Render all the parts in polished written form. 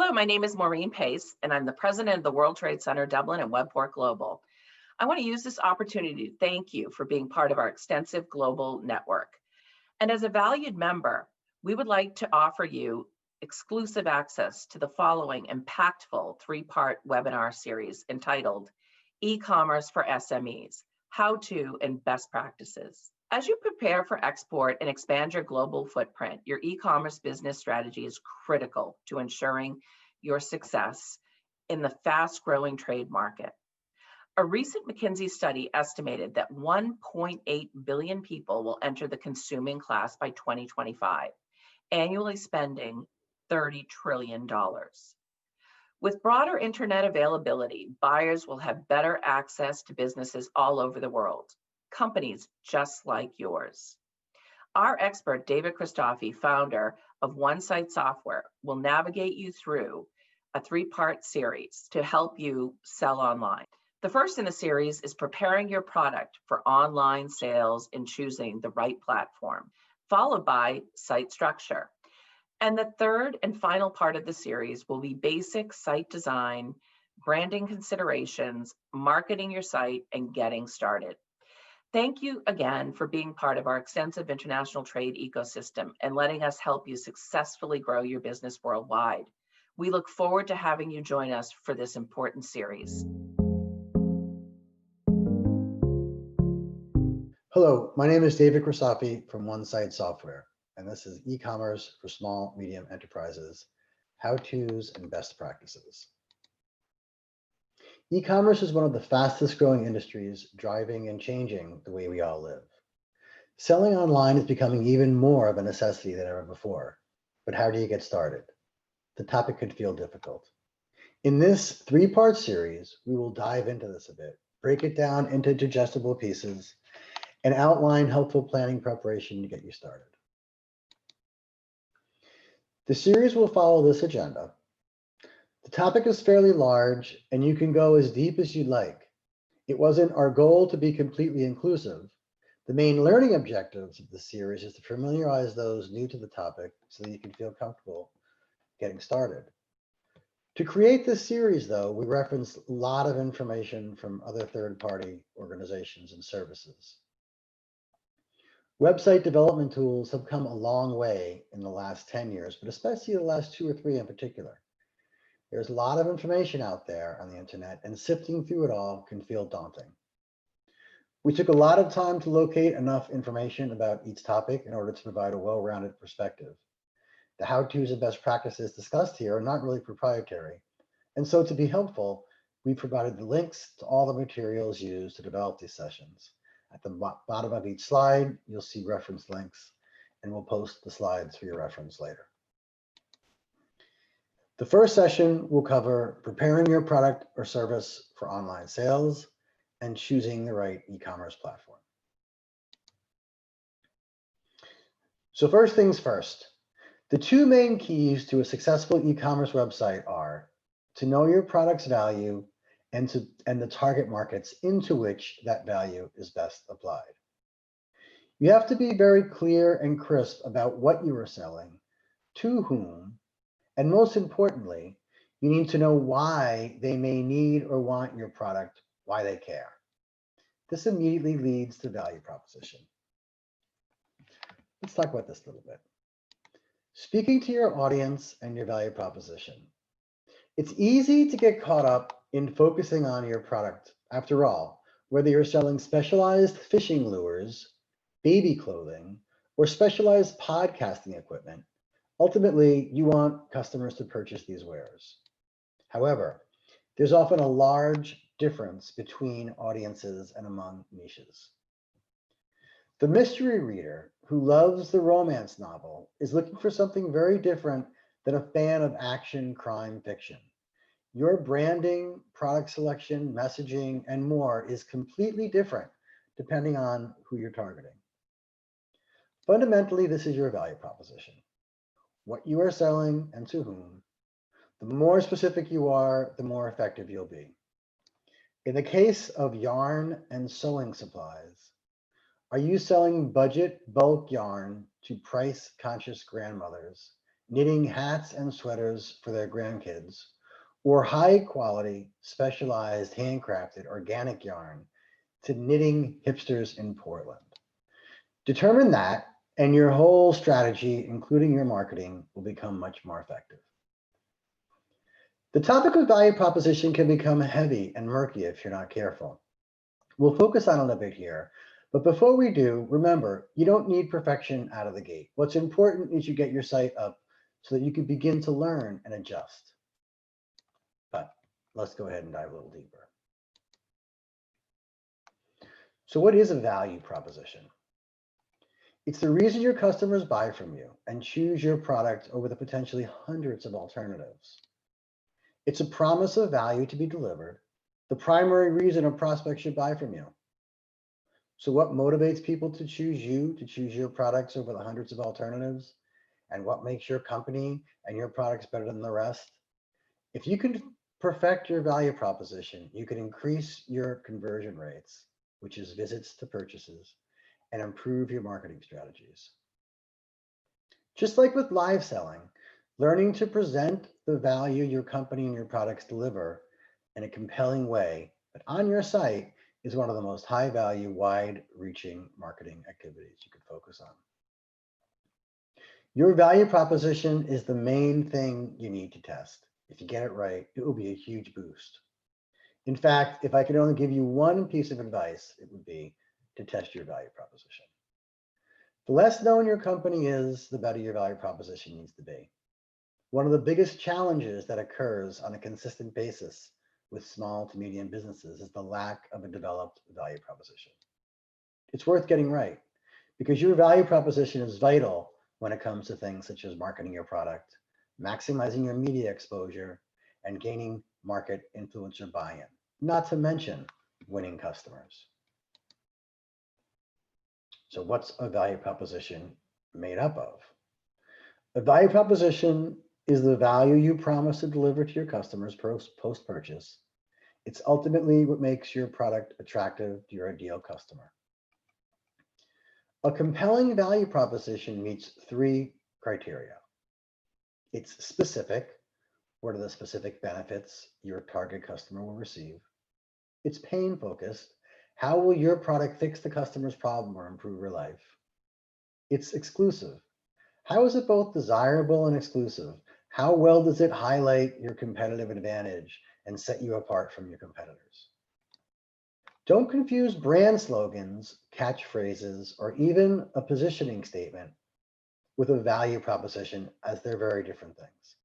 Hello, my name is Maureen Pace, and I'm the president of the World Trade Center Dublin and Webport Global. I want to use this opportunity to thank you for being part of our extensive global network. And as a valued member, we would like to offer you exclusive access to the following impactful three-part webinar series entitled eCommerce for SMEs, How-To and Best Practices. As you prepare for export and expand your global footprint, your e-commerce business strategy is critical to ensuring your success in the fast-growing trade market. A recent McKinsey study estimated that 1.8 billion people will enter the consuming class by 2025, annually spending $30 trillion. With broader internet availability, buyers will have better access to businesses all over the world. Companies just like yours. Our expert, David Christoffi, founder of One Site Software, will navigate you through a three-part series to help you sell online. The first in the series is preparing your product for online sales and choosing the right platform, followed by site structure. And the third and final part of the series will be basic site design, branding considerations, marketing your site, and getting started. Thank you again for being part of our extensive international trade ecosystem and letting us help you successfully grow your business worldwide. We look forward to having you join us for this important series. Hello, my name is David Christoffi from One Site Software, and this is e-commerce for small, medium enterprises, how-tos and best practices. E-commerce is one of the fastest growing industries, driving and changing the way we all live. Selling online is becoming even more of a necessity than ever before. But how do you get started? The topic could feel difficult. In this three-part series, we will dive into this a bit, break it down into digestible pieces, and outline helpful planning preparation to get you started. The series will follow this agenda. The topic is fairly large, and you can go as deep as you'd like. It wasn't our goal to be completely inclusive. The main learning objectives of the series is to familiarize those new to the topic so that you can feel comfortable getting started. To create this series, though, we referenced a lot of information from other third-party organizations and services. Website development tools have come a long way in the last 10 years, but especially the last 2 or 3 in particular. There's a lot of information out there on the internet, and sifting through it all can feel daunting. We took a lot of time to locate enough information about each topic in order to provide a well-rounded perspective. The how-tos and best practices discussed here are not really proprietary, and so to be helpful, we provided the links to all the materials used to develop these sessions. At the bottom of each slide, you'll see reference links, and we'll post the slides for your reference later. The first session will cover preparing your product or service for online sales and choosing the right e-commerce platform. So first things first, the 2 main keys to a successful e-commerce website are to know your product's value and the target markets into which that value is best applied. You have to be very clear and crisp about what you are selling, to whom, and most importantly, you need to know why they may need or want your product, why they care. This immediately leads to value proposition. Let's talk about this a little bit. Speaking to your audience and your value proposition. It's easy to get caught up in focusing on your product. After all, whether you're selling specialized fishing lures, baby clothing, or specialized podcasting equipment, ultimately, you want customers to purchase these wares. However, there's often a large difference between audiences and among niches. The mystery reader who loves the romance novel is looking for something very different than a fan of action crime fiction. Your branding, product selection, messaging, and more is completely different depending on who you're targeting. Fundamentally, this is your value proposition. What you are selling and to whom. The more specific you are, the more effective you'll be. In the case of yarn and sewing supplies, are you selling budget bulk yarn to price-conscious grandmothers knitting hats and sweaters for their grandkids, or high quality, specialized, handcrafted, organic yarn to knitting hipsters in Portland. Determine that, and your whole strategy, including your marketing, will become much more effective. The topic of value proposition can become heavy and murky if you're not careful. We'll focus on it a bit here, but before we do, remember, you don't need perfection out of the gate. What's important is you get your site up so that you can begin to learn and adjust. But let's go ahead and dive a little deeper. So what is a value proposition? It's the reason your customers buy from you and choose your product over the potentially hundreds of alternatives. It's a promise of value to be delivered, the primary reason a prospect should buy from you. So what motivates people to choose you, to choose your products over the hundreds of alternatives? And what makes your company and your products better than the rest? If you can perfect your value proposition, you can increase your conversion rates, which is visits to purchases, and improve your marketing strategies. Just like with live selling, learning to present the value your company and your products deliver in a compelling way, but on your site, is one of the most high value, wide reaching marketing activities you could focus on. Your value proposition is the main thing you need to test. If you get it right, it will be a huge boost. In fact, if I could only give you one piece of advice, it would be to test your value proposition. The less known your company is, the better your value proposition needs to be. One of the biggest challenges that occurs on a consistent basis with small to medium businesses is the lack of a developed value proposition. It's worth getting right because your value proposition is vital when it comes to things such as marketing your product, maximizing your media exposure, and gaining market influencer buy-in, not to mention winning customers. So what's a value proposition made up of? A value proposition is the value you promise to deliver to your customers post-purchase. It's ultimately what makes your product attractive to your ideal customer. A compelling value proposition meets 3 criteria. It's specific. What are the specific benefits your target customer will receive? It's pain focused. How will your product fix the customer's problem or improve her life? It's exclusive. How is it both desirable and exclusive? How well does it highlight your competitive advantage and set you apart from your competitors? Don't confuse brand slogans, catchphrases, or even a positioning statement with a value proposition, as they're very different things.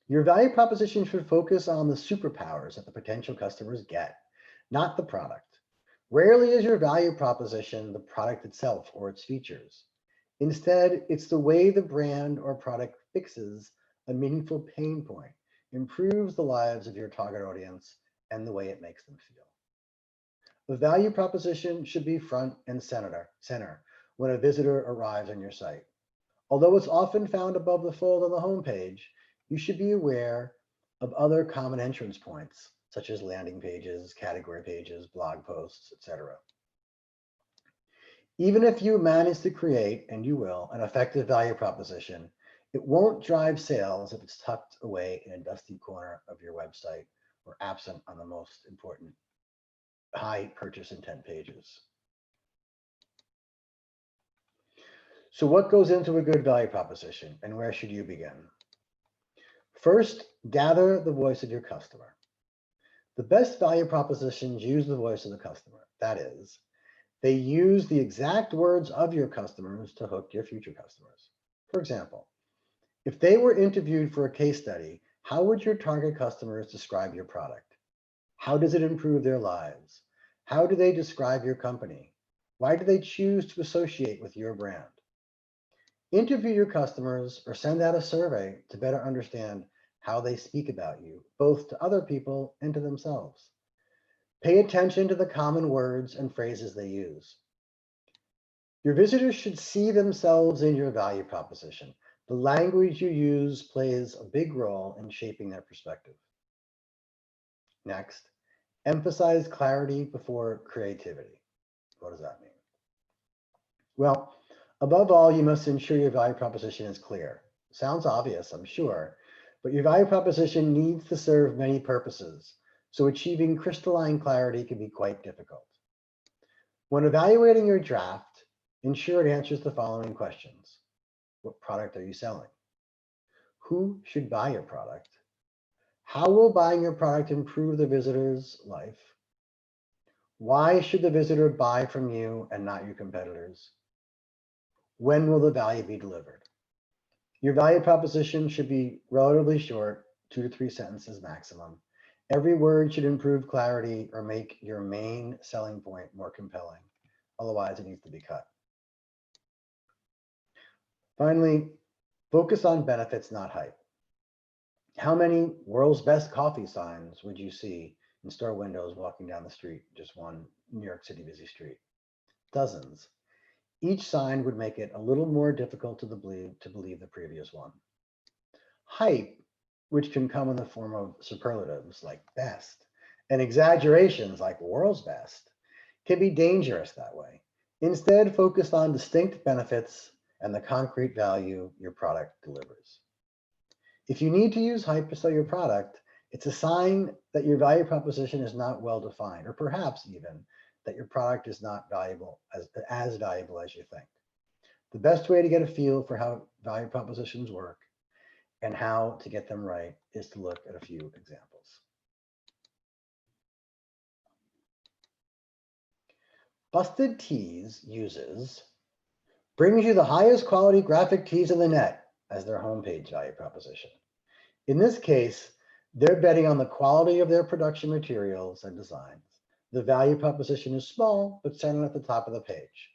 Your value proposition should focus on the superpowers that the potential customers get, not the product. Rarely is your value proposition the product itself or its features. Instead, it's the way the brand or product fixes a meaningful pain point, improves the lives of your target audience, and the way it makes them feel. The value proposition should be front and center when a visitor arrives on your site. Although it's often found above the fold on the homepage, you should be aware of other common entrance points, such as landing pages, category pages, blog posts, etc. Even if you manage to create, and you will, an effective value proposition, it won't drive sales if it's tucked away in a dusty corner of your website or absent on the most important high purchase intent pages. So what goes into a good value proposition, and where should you begin? First, gather the voice of your customer. The best value propositions use the voice of the customer. That is, they use the exact words of your customers to hook your future customers. For example, if they were interviewed for a case study, how would your target customers describe your product? How does it improve their lives? How do they describe your company? Why do they choose to associate with your brand? Interview your customers or send out a survey to better understand how they speak about you, both to other people and to themselves. Pay attention to the common words and phrases they use. Your visitors should see themselves in your value proposition. The language you use plays a big role in shaping their perspective. Next, emphasize clarity before creativity. What does that mean? Well, above all, you must ensure your value proposition is clear. Sounds obvious, I'm sure, but your value proposition needs to serve many purposes, so achieving crystalline clarity can be quite difficult. When evaluating your draft, ensure it answers the following questions. What product are you selling? Who should buy your product? How will buying your product improve the visitor's life? Why should the visitor buy from you and not your competitors? When will the value be delivered? Your value proposition should be relatively short, 2 to 3 sentences maximum. Every word should improve clarity or make your main selling point more compelling. Otherwise, it needs to be cut. Finally, focus on benefits, not hype. How many world's best coffee signs would you see in store windows walking down the street, just one New York City busy street? Dozens. Each sign would make it a little more difficult to believe the previous one. Hype, which can come in the form of superlatives like best and exaggerations like world's best, can be dangerous that way. Instead, focus on distinct benefits and the concrete value your product delivers. If you need to use hype to sell your product, it's a sign that your value proposition is not well defined, or perhaps even that your product is not as valuable as you think. The best way to get a feel for how value propositions work and how to get them right is to look at a few examples. Busted Tees brings you the highest quality graphic tees on the net as their homepage value proposition. In this case, they're betting on the quality of their production materials and designs. The value proposition is small, but centered at the top of the page.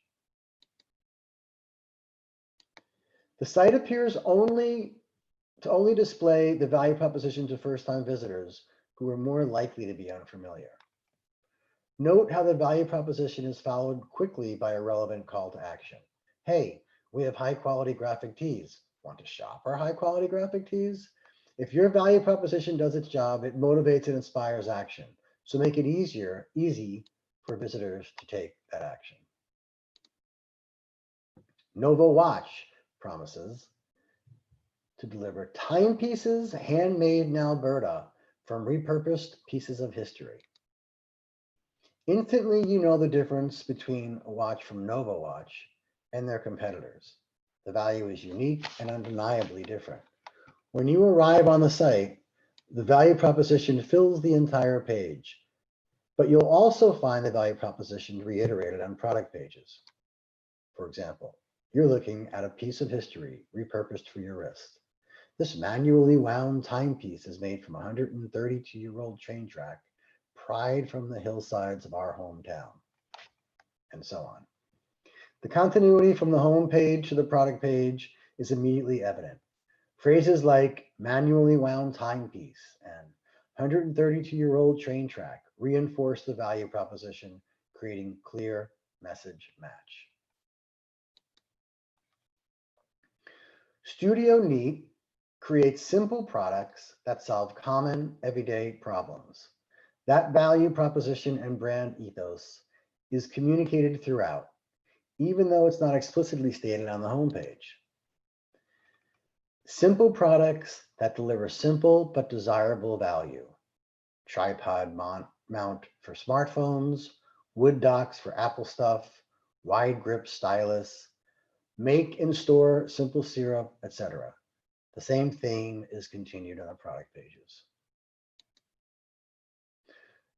The site appears to only display the value proposition to first-time visitors who are more likely to be unfamiliar. Note how the value proposition is followed quickly by a relevant call to action. Hey, we have high-quality graphic tees. Want to shop our high-quality graphic tees? If your value proposition does its job, it motivates and inspires action. So make it easy for visitors to take that action. Novo Watch promises to deliver timepieces handmade in Alberta from repurposed pieces of history. Instantly, you know the difference between a watch from Novo Watch and their competitors. The value is unique and undeniably different. When you arrive on the site, the value proposition fills the entire page, but you'll also find the value proposition reiterated on product pages. For example, you're looking at a piece of history repurposed for your wrist. This manually wound timepiece is made from a 132-year-old train track, pride from the hillsides of our hometown, and so on. The continuity from the home page to the product page is immediately evident. Phrases like manually wound timepiece and 132-year-old train track reinforce the value proposition, creating clear message match. Studio Neat creates simple products that solve common everyday problems. That value proposition and brand ethos is communicated throughout, even though it's not explicitly stated on the homepage. Simple products that deliver simple but desirable value. Tripod mount for smartphones, wood docks for Apple stuff, wide grip stylus, make and store simple syrup, etc. The same theme is continued on the product pages.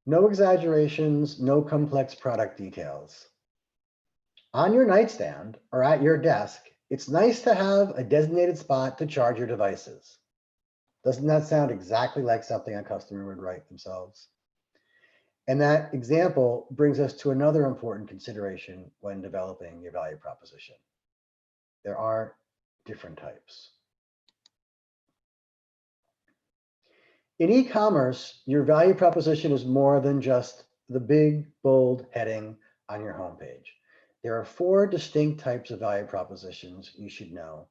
No exaggerations, no complex product details. On your nightstand or at your desk, it's nice to have a designated spot to charge your devices. Doesn't that sound exactly like something a customer would write themselves? And that example brings us to another important consideration when developing your value proposition. There are different types. In e-commerce, your value proposition is more than just the big, bold heading on your homepage. There are 4 distinct types of value propositions you should know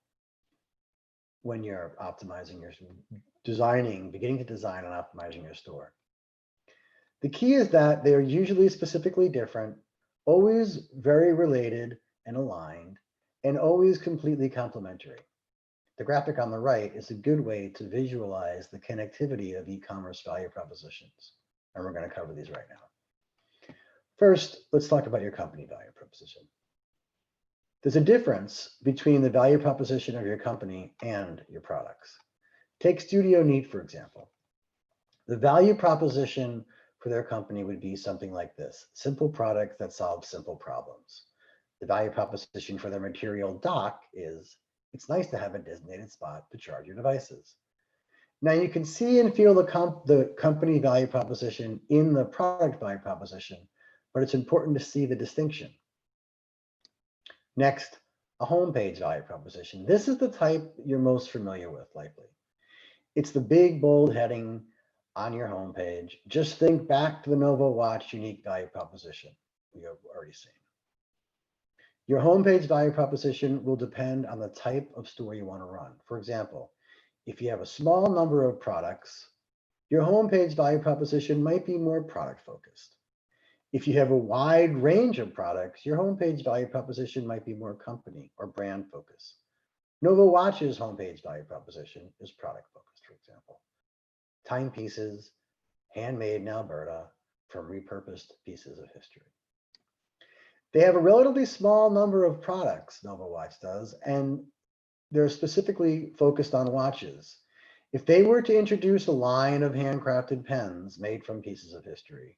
when you're optimizing your beginning to design and optimizing your store. The key is that they are usually specifically different, always very related and aligned, and always completely complementary. The graphic on the right is a good way to visualize the connectivity of e-commerce value propositions. And we're going to cover these right now. First, let's talk about your company value proposition. There's a difference between the value proposition of your company and your products. Take Studio Neat, for example. The value proposition for their company would be something like this: simple products that solve simple problems. The value proposition for their material dock is, it's nice to have a designated spot to charge your devices. Now you can see and feel the company value proposition in the product value proposition, but it's important to see the distinction. Next, a homepage value proposition. This is the type you're most familiar with, likely. It's the big, bold heading on your homepage. Just think back to the Novo Watch unique value proposition we have already seen. Your homepage value proposition will depend on the type of store you want to run. For example, if you have a small number of products, your homepage value proposition might be more product focused. If you have a wide range of products, your homepage value proposition might be more company or brand focused. Novo Watch's homepage value proposition is product focused, for example. Timepieces, handmade in Alberta from repurposed pieces of history. They have a relatively small number of products, Novo Watch does, and they're specifically focused on watches. If they were to introduce a line of handcrafted pens made from pieces of history,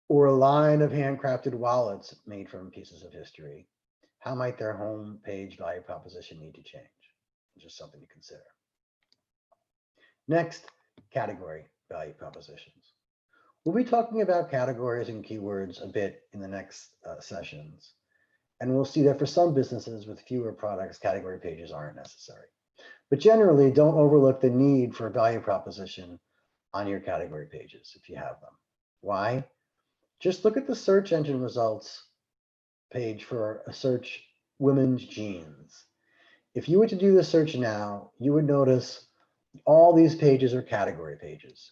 or a line of handcrafted wallets made from pieces of history, how might their homepage value proposition need to change? Just something to consider. Next, category value propositions. We'll be talking about categories and keywords a bit in the next sessions. And we'll see that for some businesses with fewer products, category pages aren't necessary. But generally, don't overlook the need for a value proposition on your category pages if you have them. Why? Just look at the search engine results page for a search women's jeans. If you were to do the search now, you would notice all these pages are category pages.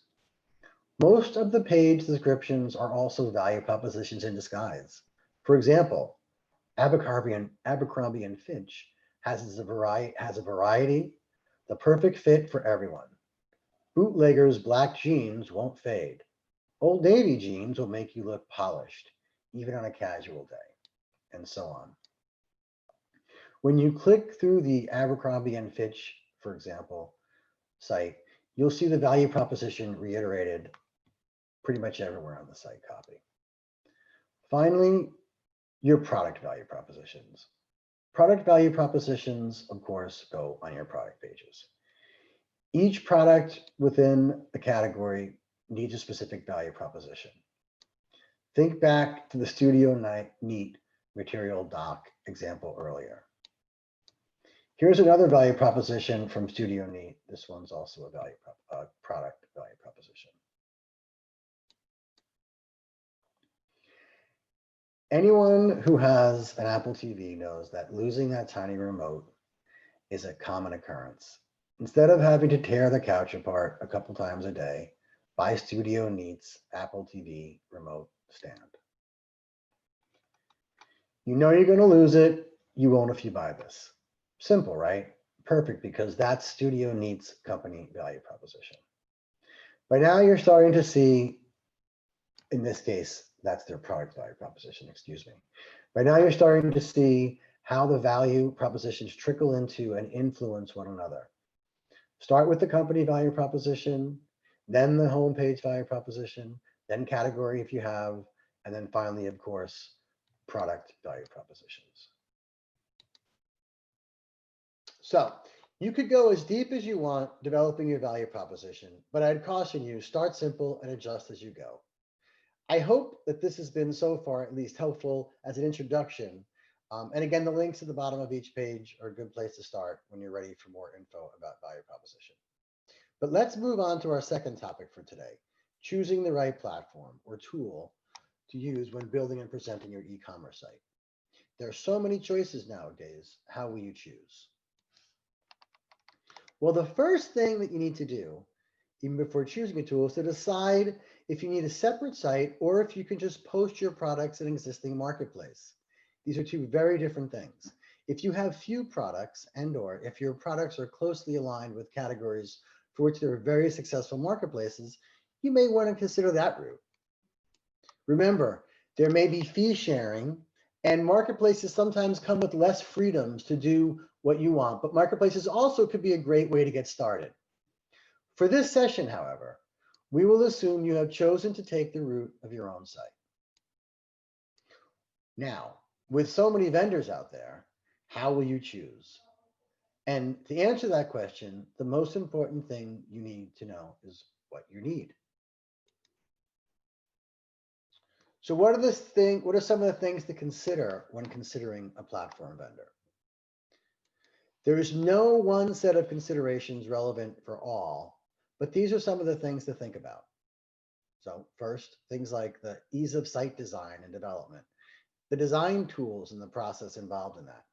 Most of the page descriptions are also value propositions in disguise. For example, Abercrombie & Fitch has a variety, the perfect fit for everyone. Bootlegger's black jeans won't fade. Old Navy jeans will make you look polished, even on a casual day, and so on. When you click through the Abercrombie & Fitch, for example, site, you'll see the value proposition reiterated pretty much everywhere on the site copy. Finally, your product value propositions. Product value propositions, of course, go on your product pages. Each product within a category needs a specific value proposition. Think back to the Studio Neat material dock example earlier. Here's another value proposition from Studio Neat. This one's also a product value proposition. Anyone who has an Apple TV knows that losing that tiny remote is a common occurrence. Instead of having to tear the couch apart a couple times a day, buy Studio Neat's Apple TV remote stand. You know you're going to lose it. You won't if you buy this. Simple, right? Perfect, because that's Studio Neat's company value proposition. By now you're starting to see, in this case, that's their product value proposition, excuse me. By now you're starting to see how the value propositions trickle into and influence one another. Start with the company value proposition, then the homepage value proposition, then category if you have, and then finally, of course, product value propositions. So you could go as deep as you want developing your value proposition, but I'd caution you, start simple and adjust as you go. I hope that this has been so far at least helpful as an introduction. And again, the links at the bottom of each page are a good place to start when you're ready for more info about value proposition. But let's move on to our second topic for today, choosing the right platform or tool to use when building and presenting your e-commerce site. There are so many choices nowadays. How will you choose? Well, the first thing that you need to do, even before choosing a tool, is to decide if you need a separate site or if you can just post your products in an existing marketplace. These are two very different things. If you have few products and/or if your products are closely aligned with categories for which there are very successful marketplaces, you may want to consider that route. Remember, there may be fee sharing, and marketplaces sometimes come with less freedoms to do what you want, but marketplaces also could be a great way to get started. For this session, however, we will assume you have chosen to take the route of your own site. Now, with so many vendors out there, how will you choose? And to answer that question, the most important thing you need to know is what you need. So what are some of the things to consider when considering a platform vendor? There is no one set of considerations relevant for all, but these are some of the things to think about. So first, things like the ease of site design and development, the design tools and the process involved in that.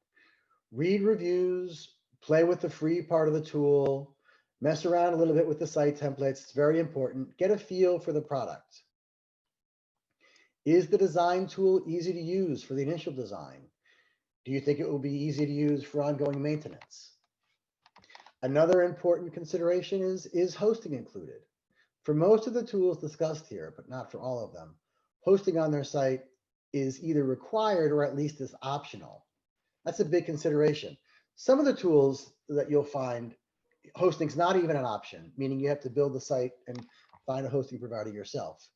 Read reviews, play with the free part of the tool, mess around a little bit with the site templates. It's very important. Get a feel for the product. Is the design tool easy to use for the initial design? Do you think it will be easy to use for ongoing maintenance? Another important consideration is hosting included? For most of the tools discussed here, but not for all of them, hosting on their site is either required or at least is optional. That's a big consideration. Some of the tools that you'll find, hosting's not even an option, meaning you have to build the site and find a hosting provider yourself.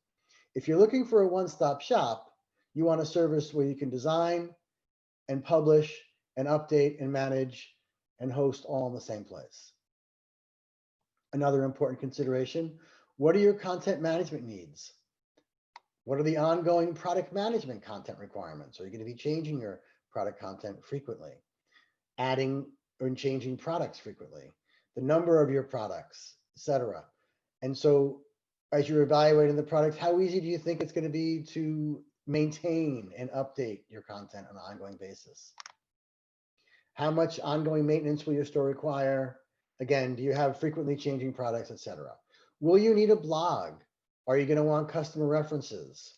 If you're looking for a one-stop shop, you want a service where you can design and publish and update and manage and host all in the same place. Another important consideration, what are your content management needs? What are the ongoing product management content requirements? Are you going to be changing your product content frequently? Adding or changing products frequently? The number of your products, etc. And so as you're evaluating the product, how easy do you think it's going to be to maintain and update your content on an ongoing basis? How much ongoing maintenance will your store require? Again, do you have frequently changing products, etc.? Will you need a blog? Are you going to want customer references?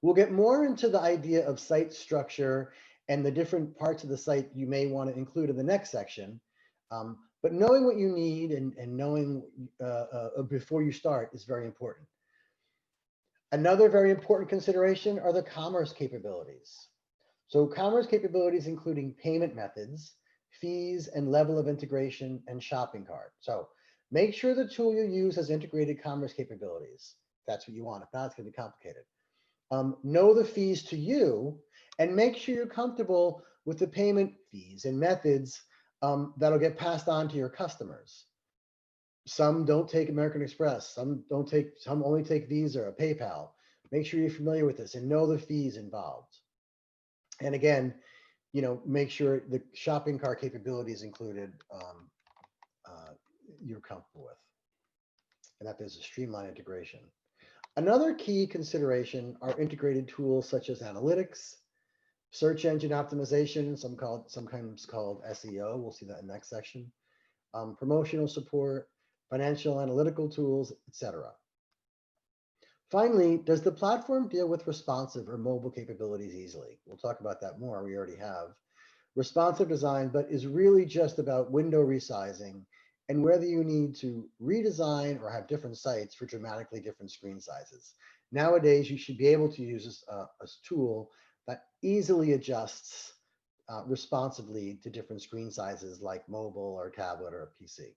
We'll get more into the idea of site structure and the different parts of the site you may want to include in the next section. But knowing what you need and knowing before you start is very important. Another very important consideration are the commerce capabilities. So commerce capabilities including payment methods, fees, and level of integration and shopping cart. So make sure the tool you use has integrated commerce capabilities. That's what you want. If not, it's going to be complicated. Know the fees to you and make sure you're comfortable with the payment fees and methods that'll get passed on to your customers. Some don't take American Express, some only take Visa or PayPal. Make sure you're familiar with this and know the fees involved. And again, make sure the shopping cart capabilities included you're comfortable with, and that there's a streamlined integration. Another key consideration are integrated tools such as analytics, search engine optimization, sometimes called SEO. We'll see that in the next section. Promotional support, financial analytical tools, etc. Finally, does the platform deal with responsive or mobile capabilities easily? We'll talk about that more. We already have. Responsive design, but is really just about window resizing and whether you need to redesign or have different sites for dramatically different screen sizes. Nowadays, you should be able to use a tool that easily adjusts responsively to different screen sizes like mobile or tablet or a PC,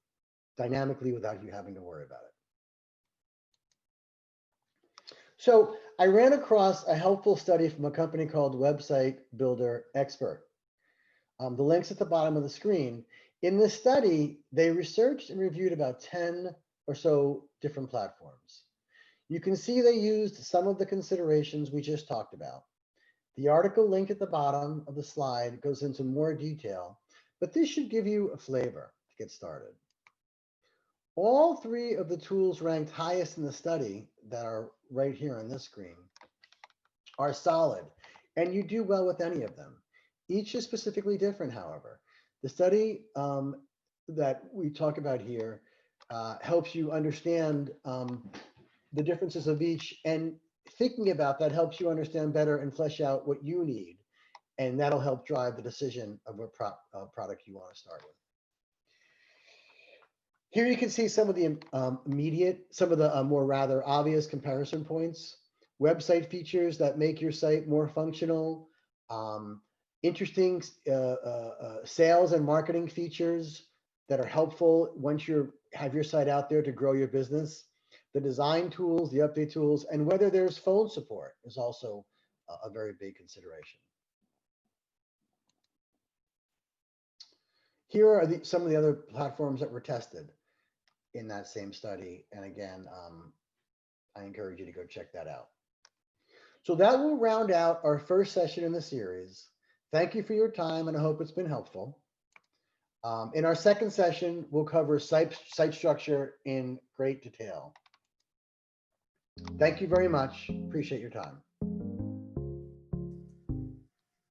dynamically without you having to worry about it. So I ran across a helpful study from a company called Website Builder Expert. The link's at the bottom of the screen. In this study, they researched and reviewed about 10 or so different platforms. You can see they used some of the considerations we just talked about. The article link at the bottom of the slide goes into more detail, but this should give you a flavor to get started. All three of the tools ranked highest in the study that are right here on this screen are solid, and you do well with any of them. Each is specifically different, however. The study that we talk about here helps you understand the differences of each, and thinking about that helps you understand better and flesh out what you need and that'll help drive the decision of what product you want to start with. Here you can see some of the some of the more rather obvious comparison points. Website features that make your site more functional, interesting sales and marketing features that are helpful once you have your site out there to grow your business. The design tools, the update tools, and whether there's phone support is also a very big consideration. Here are some of the other platforms that were tested in that same study. And again, I encourage you to go check that out. So that will round out our first session in the series. Thank you for your time, and I hope it's been helpful. In our second session, we'll cover site structure in great detail. Thank you very much. Appreciate your time.